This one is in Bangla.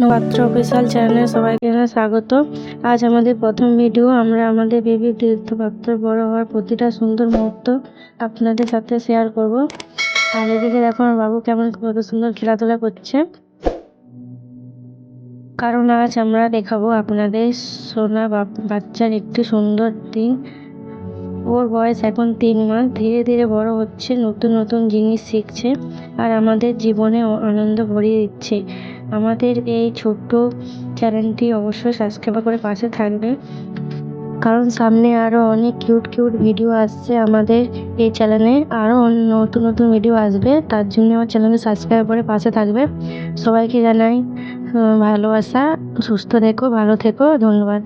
পাত্র অফিসিয়াল চ্যানেলে সবাইকে স্বাগত। আজ আমাদের প্রথম ভিডিও। আমরা আমাদের বেবি তীর্থপাত্র বড় হওয়ার প্রতিটা সুন্দর মুহূর্ত আপনাদের সাথে শেয়ার করব। আর এদিকে দেখো আমার বাবু কেমন কত সুন্দর খেলাধুলা করছে, কারণ আজ আমরা দেখাবো আপনাদের সোনা বাচ্চার একটি সুন্দর দিন। ওর বয়স এখন 3 মাস, ধীরে ধীরে বড় হচ্ছে, নতুন নতুন জিনিস শিখছে আর আমাদের জীবনে আনন্দ ভরিয়ে দিচ্ছে। আমাদের এই ছোট্ট চ্যানেলটি অবশ্যই সাবস্ক্রাইব করে পাশে থাকবে, কারণ সামনে আরও অনেক কিউট কিউট ভিডিও আসছে। আমাদের এই চ্যানেলে আরও নতুন নতুন ভিডিও আসবে, তার জন্য আমার চ্যানেলকে সাবস্ক্রাইব করে পাশে থাকবে। সবাইকে জানাই ভালোবাসা। সুস্থ থেকো, ভালো থেকো, ধন্যবাদ।